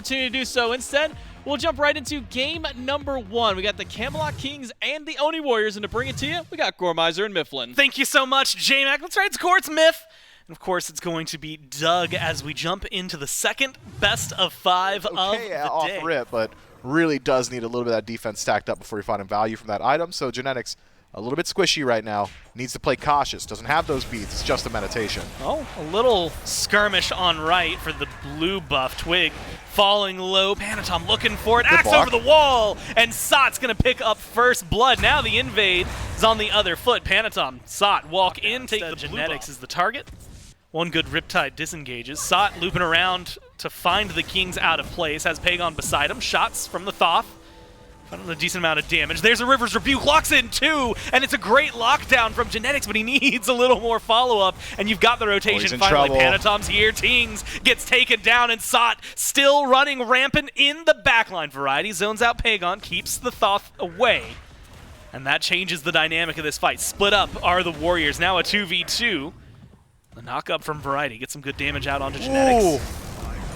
opportunity to do so. Instead, we'll jump right into game number 1. We got the Camelot Kings and the Oni Warriors, and to bring it to you, we got Gormizer and Mifflin. Thank you so much, J-Mac. Let's right score, it's Miff. And of course, it's going to be Doug as we jump into the second best of 5 of the day. Off rip, but really does need a little bit of that defense stacked up before you find value from that item. So Genetics, a little bit squishy right now, needs to play cautious. Doesn't have those beats, it's just a meditation. Oh, a little skirmish on right for the blue buff. Twig falling low, Panatom looking for it, Good axe block. over the wall, and Sot's gonna pick up first blood. Now the invade is on the other foot. Panatom, Sot walk in, take the Genetics as the target. One good Riptide disengages. Sot looping around to find the Kings out of place, has Pagon beside him, shots from the Thoth. A decent amount of damage. There's a River's Rebuke, locks in 2, and it's a great lockdown from Genetics, but he needs a little more follow-up, and you've got the rotation finally. Panatom's here, Tings gets taken down, and Sot still running rampant in the backline. Variety zones out Pagon, keeps the Thoth away, and that changes the dynamic of this fight. Split up are the Warriors, now a 2v2. The knock-up from Variety gets some good damage out onto Genetics. Ooh.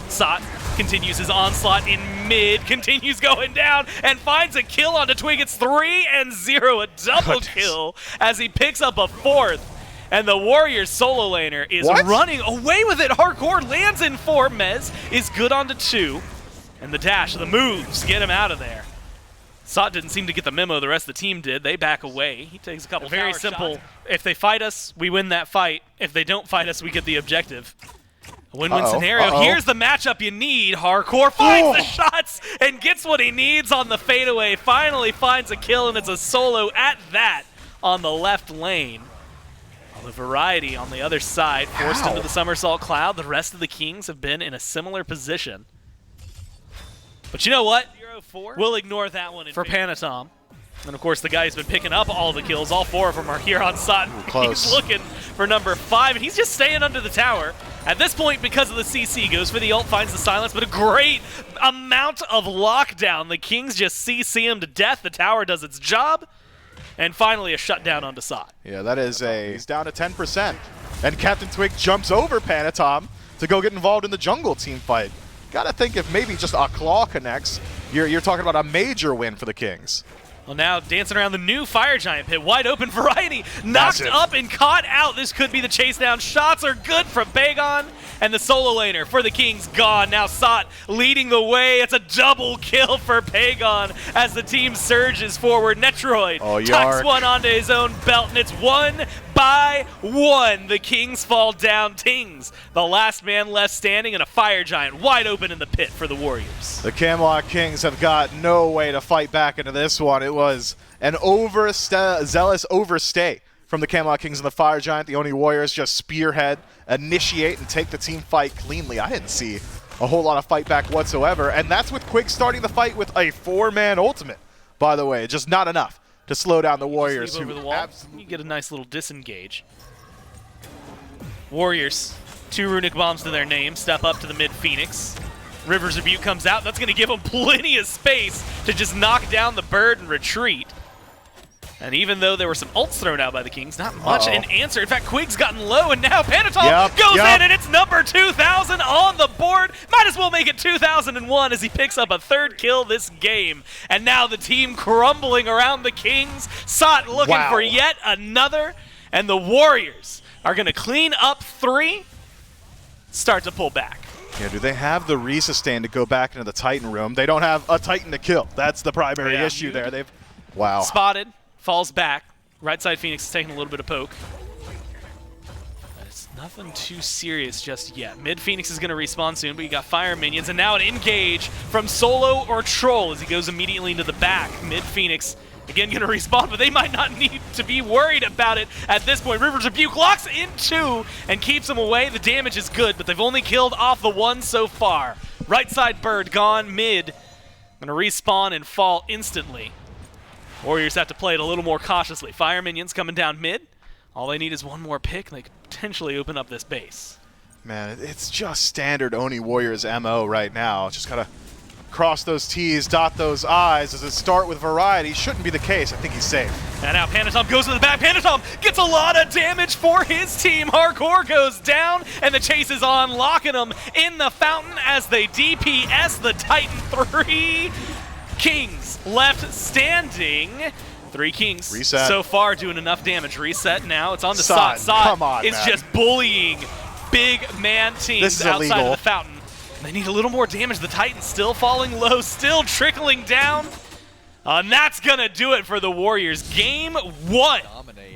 Sot continues his onslaught in mid, continues going down, and finds a kill onto Twig. It's 3-0, a double kill as he picks up a 4th. And the Warriors solo laner is running away with it. Hardcore lands in 4. Mez is good onto 2. And the dash, the moves, get him out of there. Sot didn't seem to get the memo the rest of the team did. They back away. He takes a couple very simple. If they fight us, we win that fight. If they don't fight us, we get the objective. A win-win scenario. Here's the matchup you need. Hardcore finds the shots and gets what he needs on the fadeaway. Finally finds a kill, and it's a solo at that on the left lane. The Variety on the other side, forced into the somersault cloud. The rest of the Kings have been in a similar position. But you know what? We'll ignore that one for Panatom. And of course, the guy who's been picking up all the kills, all 4 of them are here on Sot. He's looking for number 5, and he's just staying under the tower. At this point, because of the CC, goes for the ult, finds the silence, but a great amount of lockdown. The Kings just CC him to death. The tower does its job. And finally, a shutdown onto Sot. Yeah, that is he's down to 10%. And Captain Twig jumps over Panatom to go get involved in the jungle team fight. Gotta think if maybe just a claw connects, you're talking about a major win for the Kings. Well, now dancing around the new Fire Giant pit. Wide open Variety. Knocked up and caught out. This could be the chase down. Shots are good from Pagon. And the solo laner for the Kings gone. Now Sot leading the way. It's a double kill for Pagon as the team surges forward. Netroid tucks one onto his own belt, and it's 1-1. The Kings fall down. Tings, the last man left standing, and a Fire Giant wide open in the pit for the Warriors. The Camelot Kings have got no way to fight back into this one. It was an zealous overstay from the Camelot Kings and the Fire Giant. The Oni Warriors just spearhead, initiate, and take the team fight cleanly. I didn't see a whole lot of fight back whatsoever, and that's with Quig starting the fight with a 4-man ultimate, by the way. Just not enough to slow down the Warriors. Over the wall. You get a nice little disengage. Warriors, 2 runic bombs to their name, step up to the mid-Phoenix. River's Rebuke comes out. That's going to give them plenty of space to just knock down the bird and retreat. And even though there were some ults thrown out by the Kings, not much in answer. In fact, Quig's gotten low, and now Panatom goes in, and it's number 2,000 on the board. Might as well make it 2001 as he picks up a 3rd kill this game. And now the team crumbling around the Kings. Sot looking for yet another, and the Warriors are going to clean up 3, start to pull back. Yeah, do they have the resustain to go back into the Titan room? They don't have a Titan to kill. That's the primary issue there. They've spotted. Falls back. Right side Phoenix is taking a little bit of poke. It's nothing too serious just yet. Mid Phoenix is going to respawn soon, but you got fire minions, and now an engage from Solo or Troll as he goes immediately into the back. Mid Phoenix again going to respawn, but they might not need to be worried about it at this point. River's Rebuke locks in 2 and keeps him away. The damage is good, but they've only killed off the 1 so far. Right side bird gone. Mid going to respawn and fall instantly. Warriors have to play it a little more cautiously. Fire minions coming down mid. All they need is 1 more pick, and they could potentially open up this base. Man, it's just standard Oni Warriors MO right now. Just gotta cross those T's, dot those I's. Does it start with variety? Shouldn't be the case. I think he's safe. And now Panatom goes to the back. Panatom gets a lot of damage for his team. Hardcore goes down, and the chase is on, locking him in the fountain as they DPS the Titan. 3 Kings left standing. 3 Kings Reset. so far doing enough damage. Reset now. It's on to Sod. Sod. Come on, is man. just bullying big man teams This is outside illegal. of the fountain. They need a little more damage. The Titan's still falling low, still trickling down. And that's going to do it for the Warriors. Game 1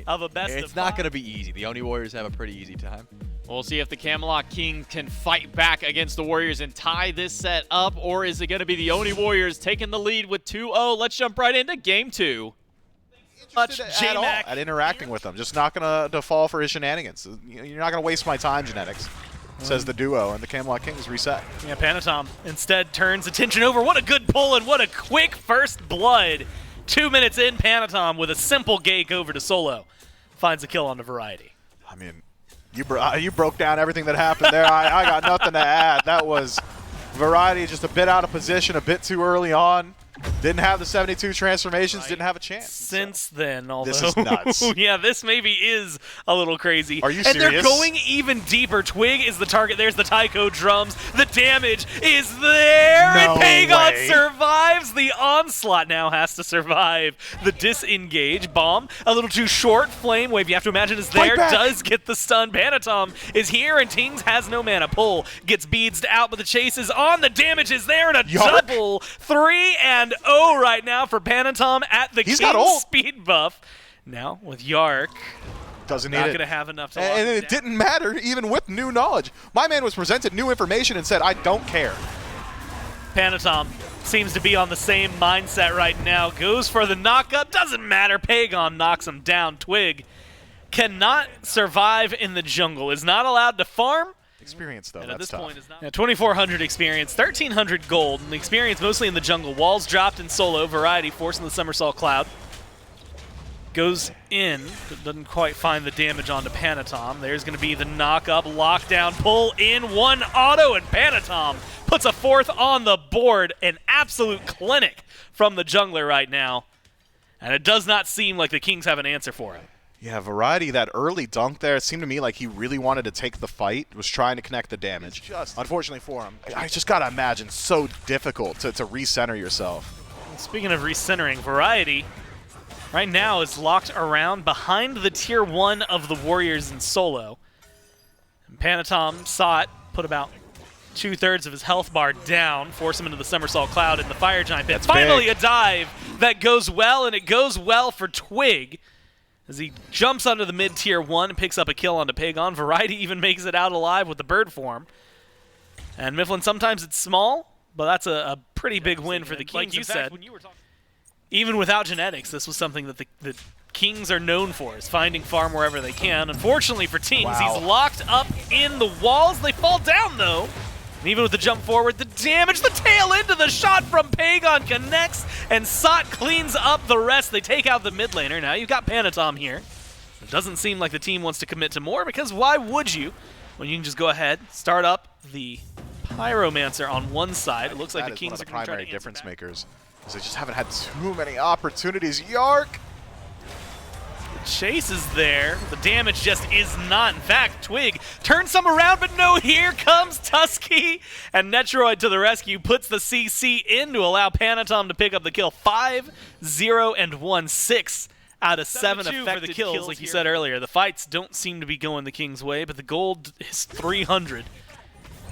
of a best of 5. It's not going to be easy. The Oni Warriors have a pretty easy time. We'll see if the Camelot King can fight back against the Warriors and tie this set up, or is it going to be the Oni Warriors taking the lead with 2-0? Let's jump right into Game 2. Much At all, J-Mac. at interacting with him. Just not going to fall for his shenanigans. You're not going to waste my time, Genetics, says the duo, and the Camelot Kings reset. Yeah, Panatom instead turns attention over. What a good pull and what a quick first blood. 2 minutes in, Panatom with a simple gank over to Solo. Finds a kill on the Variety. I mean, you broke down everything that happened there. I got nothing to add. That was Variety just a bit out of position, a bit too early on. Didn't have the 72 transformations, didn't have a chance. Since then, although... This is nuts. Yeah, this maybe is a little crazy. Are you And they're serious? going even deeper. Twig is the target. There's the Taiko drums. The damage is there. No and Pagon way. survives. The onslaught now has to survive. The disengage bomb, a little too short. Flame wave, you have to imagine, is Fight there. back. Does get the stun. Panatom is here, and Tings has no mana. Pull gets beads out, but the chase is on. The damage is there, and a Yark. double 3-0 right now for Panatom at the He's got King's ult. speed buff. Now with Yark, Doesn't need not it. going to have enough to lock And him it down. didn't matter, even with new knowledge. My man was presented new information and said, I don't care. Panatom seems to be on the same mindset right now. Goes for the knockup. Doesn't matter. Pagon knocks him down. Twig cannot survive in the jungle. Is not allowed to farm. Experience, though, And at that's this tough. point is not 2,400 experience, 1,300 gold, and the experience mostly in the jungle. Walls dropped in Solo. Variety forcing the Somersault Cloud. Goes in, but doesn't quite find the damage onto Panatom. There's going to be the knock-up, lockdown, pull in, one auto, and Panatom puts a 4th on the board. An absolute clinic from the jungler right now. And it does not seem like the Kings have an answer for him. Yeah, Variety, that early dunk there, it seemed to me like he really wanted to take the fight, was trying to connect the damage. Unfortunately for him, I just got to imagine, so difficult to recenter yourself. Speaking of recentering, Variety right now is locked around behind the tier 1 of the Warriors in Solo. And Panatom saw it, put about 2/3 of his health bar down, force him into the Somersault Cloud in the Fire Giant pit. That's Finally big. a dive that goes well, and it goes well for Twig as he jumps under the mid-tier 1 and picks up a kill onto Pagon. Variety even makes it out alive with the bird form. And Mifflin, sometimes it's small, but that's a pretty big win for the Kings. Like you said, even without genetics, this was something that the Kings are known for, is finding farm wherever they can. Unfortunately for Tings, Wow. he's locked up in the walls. They fall down, though. And even with the jump forward, the damage, the tail into the shot from Pagon connects, and Sot cleans up the rest. They take out the mid laner. Now you've got Panatom here. It doesn't seem like the team wants to commit to more, because why would you when you can just go ahead, start up the Pyromancer on one side. It looks like That the is one Kings of are the going to try primary to difference answer back. makers, because they just haven't had too many opportunities. Yark! Chase is there. The damage just is not. In fact, Twig turns some around, but no, here comes Tusky. And Netroid to the rescue, puts the CC in to allow Panatom to pick up the kill. 5, 0, and 1. 6 out of 7 effective kills, like you said earlier. The fights don't seem to be going the King's way, but the gold is 300.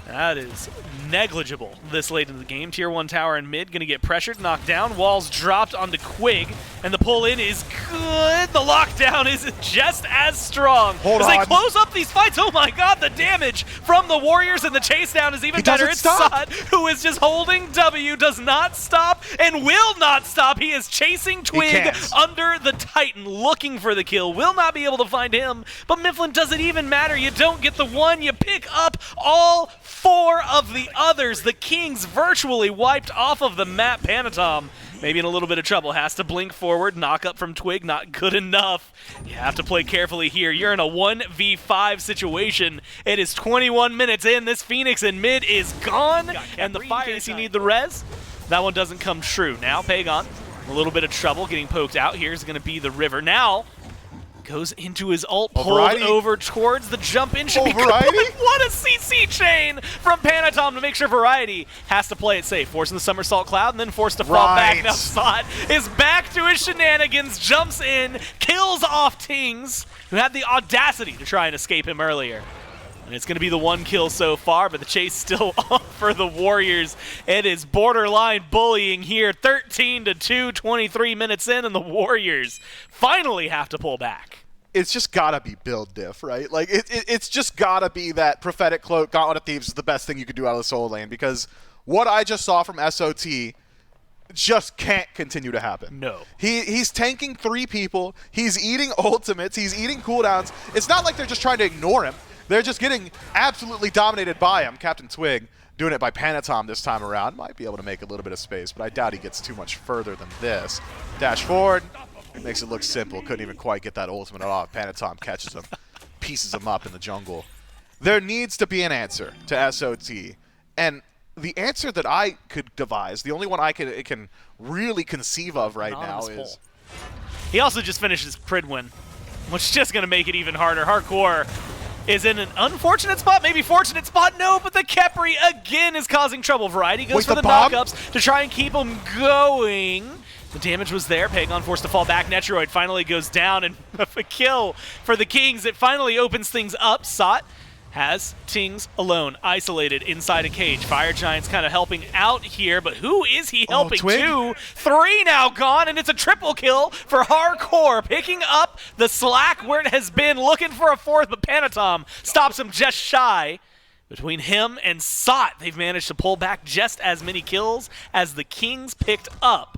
That is negligible this late in the game. Tier 1 tower in mid, going to get pressured, knocked down. Walls dropped onto Quig, and the pull-in is good. The lockdown is just as strong. Hold As on. they close up these fights, oh my god, the damage from the Warriors, and the chase down is even He better. doesn't It's stop. Sod, who is just holding W, does not stop, and will not stop. He is chasing Twig can't. under the Titan, looking for the kill. Will not be able to find him, but Mifflin doesn't even matter. You don't get the one, you pick up all 4 of the others. The Kings virtually wiped off of the map. Panatom maybe in a little bit of trouble. Has to blink forward. Knock up from Twig. Not good enough. You have to play carefully here. You're in a 1v5 situation. It is 21 minutes in. This Phoenix in mid is gone. And the fire, in case you need the res. That one doesn't come true. Now Pagon, a little bit of trouble getting poked out. Here's going to be the river. Now goes into his ult, pulled over towards the jump in. Should be good. What a CC chain from Panatom to make sure Variety has to play it safe. Forcing the somersault cloud and then forced to fall back. Now Sot is back to his shenanigans, jumps in, kills off Tings, who had the audacity to try and escape him earlier. And it's going to be the one kill so far, but the chase still on for the Warriors. It is borderline bullying here. 13-2, 23 minutes in, and the Warriors finally have to pull back. It's just gotta be build diff, right? Like, it's just gotta be that Prophetic Cloak, Gauntlet of Thieves is the best thing you could do out of the solo lane, because what I just saw from SOT just can't continue to happen. No. He's tanking 3 people, he's eating ultimates, he's eating cooldowns. It's not like they're just trying to ignore him. They're just getting absolutely dominated by him. Captain Twig doing it by Panatom this time around. Might be able to make a little bit of space, but I doubt he gets too much further than this. Dash forward. Makes it look simple. Couldn't even quite get that ultimate off. Panatom catches him, pieces him up in the jungle. There needs to be an answer to SOT. And the answer that I could devise, the only one I can really conceive of right now is... He also just finished his Prid win, which is just going to make it even harder. Hardcore is in an unfortunate spot, maybe fortunate spot, no, but the Khepri again is causing trouble. Variety goes for the knockups to try and keep him going. The damage was there. Pagon forced to fall back. Netroid finally goes down, and a kill for the Kings. It finally opens things up. Sot has Tings alone, isolated inside a cage. Fire Giant's kind of helping out here, but who is he helping to? 3 now gone, and it's a triple kill for Hardcore, picking up the slack where it has been, looking for a 4th, but Panatom stops him just shy. Between him and Sot, they've managed to pull back just as many kills as the Kings picked up.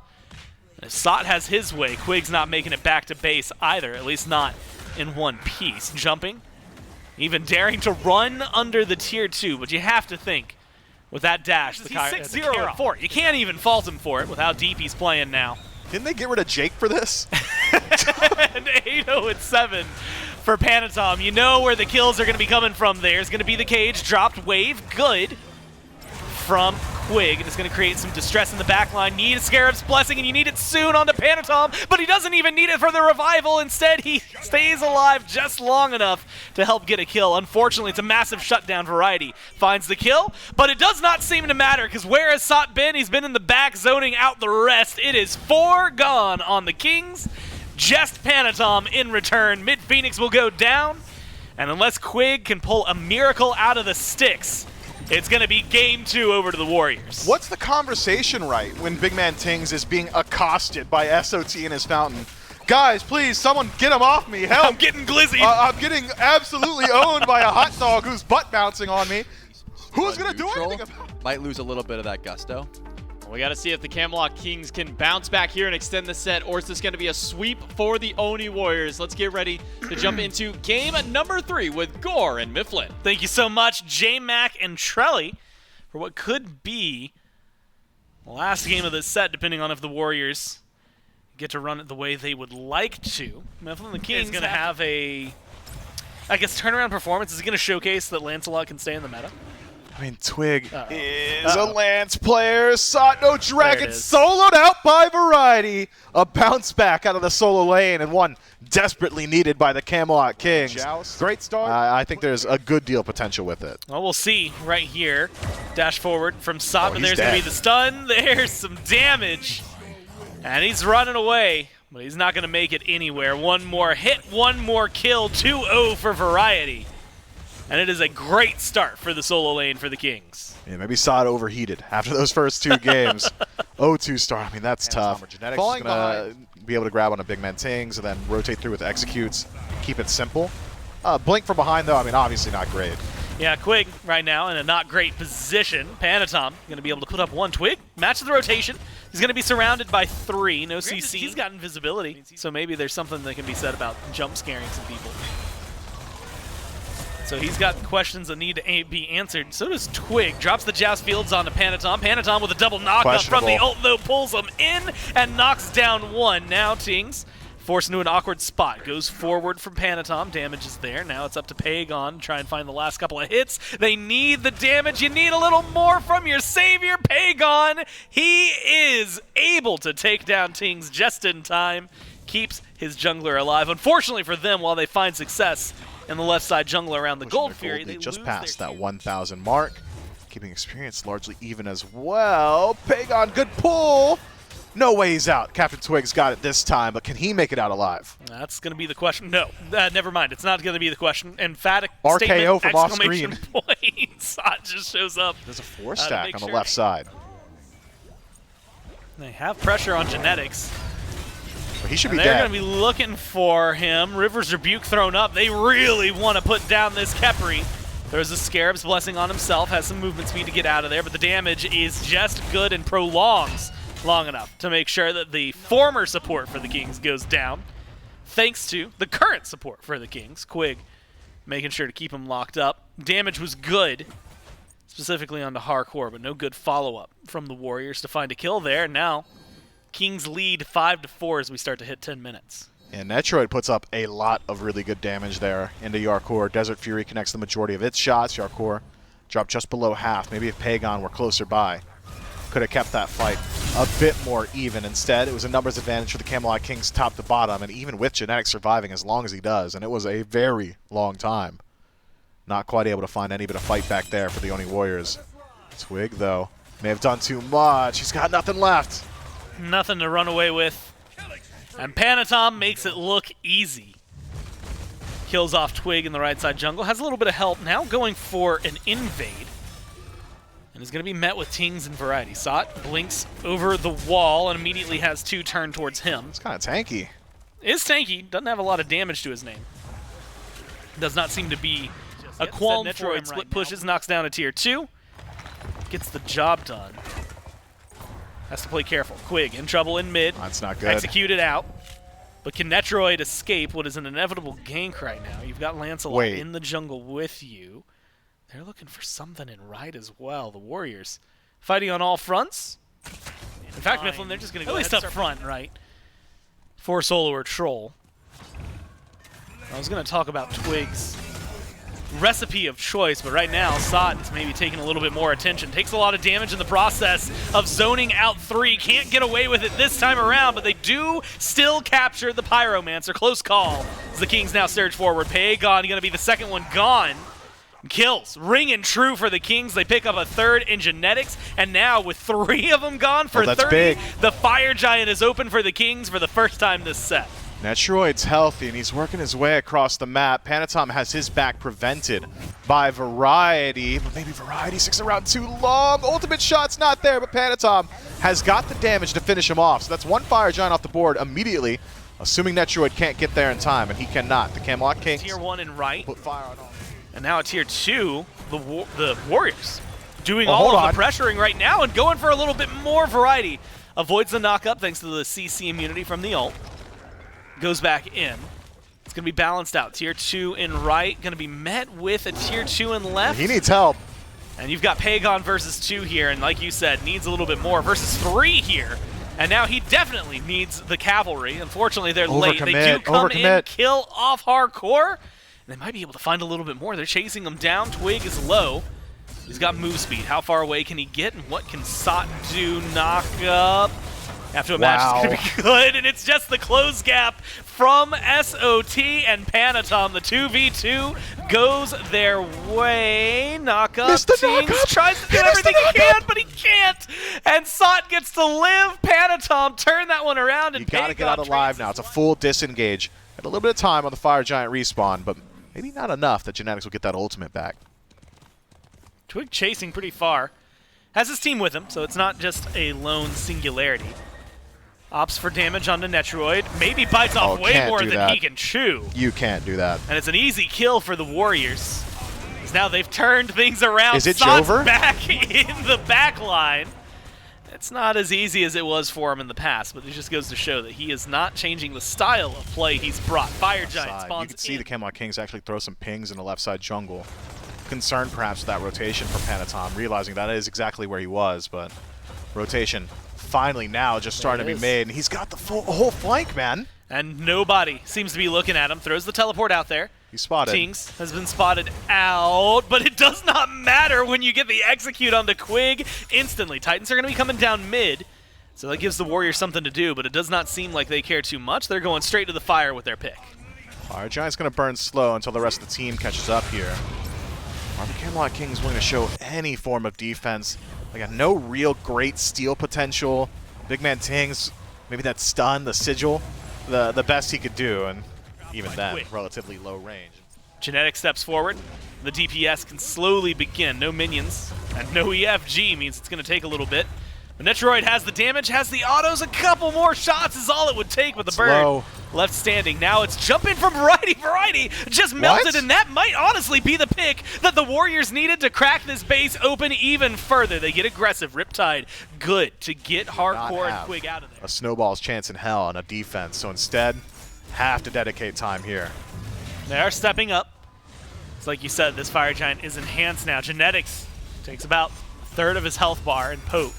If Sot has his way, Quig's not making it back to base either, at least not in one piece. Jumping, even daring to run under the tier 2, but you have to think with that dash, he's 6-0 at 4. You can't even fault him for it with how deep he's playing now. Didn't they get rid of Jake for this? And 8-0 at 7 for Panatom. You know where the kills are going to be coming from. There's going to be the cage, dropped wave, good from Quig, and it's going to create some distress in the backline. Need a Scarab's Blessing, and you need it soon onto Panatom, but he doesn't even need it for the revival. Instead, he stays alive just long enough to help get a kill. Unfortunately, it's a massive shutdown. Variety finds the kill, but it does not seem to matter, because where has Sot been? He's been in the back, zoning out the rest. It is 4 gone on the Kings. Just Panatom in return. Mid Phoenix will go down, and unless Quig can pull a miracle out of the sticks, it's going to be game 2 over to the Warriors. What's the conversation right when Big Man Tings is being accosted by SOT in his fountain? Guys, please, someone get him off me. Help. I'm getting glizzy. I'm getting absolutely owned by a hot dog who's butt bouncing on me. Who's going to do anything about it? Might lose a little bit of that gusto. We got to see if the Camelot Kings can bounce back here and extend the set, or is this going to be a sweep for the Oni Warriors? Let's get ready to jump into game number 3 with Gore and Mifflin. Thank you so much, J-Mac and Trelly, for what could be the last game of this set, depending on if the Warriors get to run it the way they would like to. Mifflin, the Kings, is going to have a, I guess, turnaround performance. Is he going to showcase that Lancelot can stay in the meta? I mean, Twig is a Lance player. Sot no dragon, soloed out by Variety. A bounce back out of the solo lane, and one desperately needed by the Camelot Kings. Great start. I think there's a good deal of potential with it. Well, we'll see right here. Dash forward from Sot, but there's going to be the stun. There's some damage. And he's running away, but he's not going to make it anywhere. One more hit, one more kill. 2-0 for Variety. And it is a great start for the solo lane for the Kings. Yeah, maybe Sot overheated after those first 2 games. 0-2 start. I mean, that's tough. Falling going to be able to grab on a Big Man Tings and then rotate through with executes. Keep it simple. Blink from behind, though, I mean, obviously not great. Yeah, Quig right now in a not great position. Panatom going to be able to put up 1 Twig. Match the rotation. He's going to be surrounded by 3. No CC. He's got invisibility, so maybe there's something that can be said about jump scaring some people. So he's got questions that need to be answered. So does Twig. Drops the Joust Fields onto Panatom. Panatom with a double knockup from the ult, though, pulls him in and knocks down 1. Now Tings Forced into an awkward spot. Goes forward from Panatom. Damage is there. Now it's up to Pagon to try and find the last couple of hits. They need the damage. You need a little more from your savior, Pagon. He is able to take down Tings just in time. Keeps his jungler alive. Unfortunately for them, while they find success in the left side jungle around the Gold Fury, they just lose passed their that 1,000 mark. Keeping experience largely even as well. Pagon, good pull. No way he's out. Captain Twig's got it this time, but can he make it out alive? That's going to be the question. No, never mind. It's not going to be the question. Emphatic RKO statement, from off exclamation screen. point. Sot just shows up. There's a 4-stack on the sure. left side. They have pressure on Genetics. But he should be They're dead. going to be looking for him. River's Rebuke thrown up. They really want to put down this Khepri. There's a Scarab's Blessing on himself. Has some movement speed to get out of there, but the damage is just good and prolongs long enough to make sure that the former support for the Kings goes down, thanks to the current support for the Kings. Quig making sure to keep him locked up. Damage was good, specifically onto Hardcore, but no good follow-up from the Warriors to find a kill there. Now, Kings lead 5-4 as we start to hit 10 minutes. And Netroid puts up a lot of really good damage there into Yarkor. Desert Fury connects the majority of its shots. Yarkor dropped just below half. Maybe if Pagon were closer by, could have kept that fight a bit more even. Instead, it was a numbers advantage for the Camelot Kings top to bottom, and even with Genetics surviving as long as he does, and it was a very long time, not quite able to find any bit of fight back there for the Oni Warriors. Twig, though, may have done too much. He's got nothing left. Nothing to run away with. And Panatom makes it look easy. Kills off Twig in the right side jungle. Has a little bit of help now, going for an invade. And is going to be met with Tings and Variety. Sot blinks over the wall and immediately has 2 turn towards him. It's kind of tanky. Is tanky. Doesn't have a lot of damage to his name. Does not seem to be a qualm for it. Split pushes, knocks down a tier 2. Gets the job done. Has to play careful. Quig in trouble in mid. That's not good. Executed out. But can Netroid escape what is an inevitable gank right now? You've got Lancelot in the jungle with you. They're looking for something in right as well. The Warriors fighting on all fronts. In fact, Mifflin, they're just going to go at least up front, right? For solo or troll. I was going to talk about Twig's recipe of choice, but right now Sot is maybe taking a little bit more attention. Takes a lot of damage in the process of zoning out 3. Can't get away with it this time around, but they do still capture the Pyromancer. Close call as the Kings now surge forward. Pagon going to be the second one gone. Kills ringing true for the Kings. They pick up a 3rd in Genetics, and now with 3 of them gone for 30, big. The Fire Giant is open for the Kings for the first time this set. Netroid's healthy, and he's working his way across the map. Panatom has his back prevented by Variety, but maybe Variety sticks around too long. Ultimate shot's not there, but Panatom has got the damage to finish him off. So that's 1 Fire Giant off the board immediately, assuming Netroid can't get there in time, and he cannot. The Camelot Kings Tier 1 in right. put fire on all. And now at Tier 2, the Warriors doing all of the pressuring right now and going for a little bit more Variety. Avoids the knock-up thanks to the CC immunity from the ult. Goes back in. It's going to be balanced out. Tier 2 in right, going to be met with a Tier 2 in left. He needs help. And you've got Pagon versus 2 here, and like you said, needs a little bit more. Versus 3 here. And now he definitely needs the cavalry. Unfortunately, they're late. They do come in, kill off Hardcore. They might be able to find a little bit more. They're chasing him down. Twig is low. He's got move speed. How far away can he get? And what can Sot do? Knock up. I have to imagine it's going to be good. And it's just the close gap from SOT and Panatom. The 2v2 goes their way. Knock up. Tings tries to do everything he can, but he can't. And Sot gets to live. Panatom turn that one around. And you got to get out alive now. It's a full disengage. Had a little bit of time on the Fire Giant respawn, but maybe not enough that Genetics will get that ultimate back. Twig chasing pretty far. Has his team with him, so it's not just a lone singularity. Opts for damage onto Netroid. Maybe bites off way more than he can chew. You can't do that. And it's an easy kill for the Warriors. Because now they've turned things around. Is it Sot's Jover? back in the back line. It's not as easy as it was for him in the past, but it just goes to show that he is not changing the style of play he's brought. Fire Giant spawns in. You can see the Camelot Kings actually throw some pings in the left side jungle. Concerned perhaps with that rotation from Panatom, realizing that is exactly where he was, but rotation finally now just starting to be made, and he's got the whole flank, man. And nobody seems to be looking at him. Throws the teleport out there. He's spotted. Tings has been spotted out, but it does not matter when you get the execute onto Quig instantly. Titans are going to be coming down mid, so that gives the Warriors something to do, but it does not seem like they care too much. They're going straight to the fire with their pick. Fire Giant's going to burn slow until the rest of the team catches up here. Are the Camelot Kings willing to show any form of defense? They got no real great steal potential. Big man Tings, maybe that stun, the sigil, the best he could do, and even then, relatively low range. Genetic steps forward. The DPS can slowly begin. No minions and no EFG means it's going to take a little bit. But Netroid has the damage, has the autos. A couple more shots is all it would take with the bird low. Left standing. Now it's jumping from Variety. Variety just melted, and that might honestly be the pick that the Warriors needed to crack this base open even further. They get aggressive. Riptide, good to get Hardcore and Quig out of there. A snowball's chance in hell on a defense, so instead, have to dedicate time here. They are stepping up. It's like you said, this Fire Giant is enhanced now. Genetics takes about a third of his health bar and poke.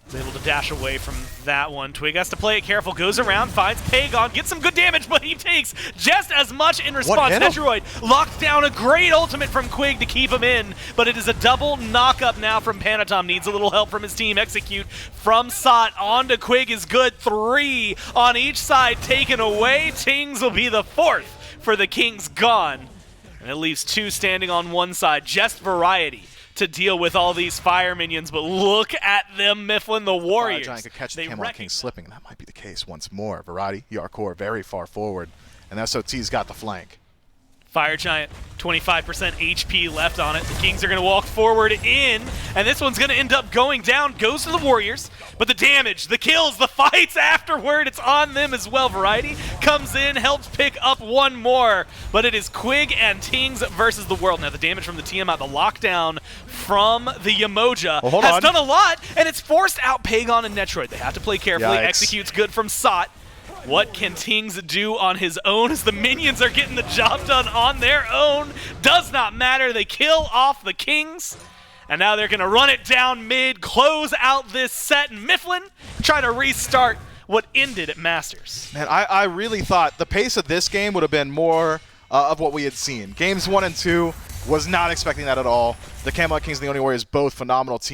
Is able to dash away from that one. Twig has to play it careful, goes around, finds Pagon, gets some good damage, but he takes just as much in response. Netroid locks down a great ultimate from Quig to keep him in, but it is a double knock-up now from Panatom. Needs a little help from his team. Execute from Sot onto Quig is good. 3 on each side taken away. Tings will be the 4th for the Kings gone. And it leaves 2 standing on one side. Just Variety to deal with all these fire minions, but look at them mifflin the Warriors. Fire Giant could catch the Camelot King slipping, and that might be the case once more. Variety, Yarkor very far forward, and SOT's got the flank. Fire Giant, 25% HP left on it. The Kings are going to walk forward in, and this one's going to end up going down. Goes to the Warriors, but the damage, the kills, the fights afterward, it's on them as well. Variety comes in, helps pick up one more, but it is Quig and Tings versus the world. Now the damage from the Tiamat, the lockdown from the Yamoja has done a lot, and it's forced out Pagon and Netroid. They have to play carefully. Yikes. Executes good from Sot. What can Tings do on his own as the minions are getting the job done on their own? Does not matter. They kill off the Kings. And now they're going to run it down mid, close out this set, and Mifflin try to restart what ended at Masters. Man, I really thought the pace of this game would have been more of what we had seen. Games 1 and 2, was not expecting that at all. The Camelot Kings and the Oni Warriors, both phenomenal teams.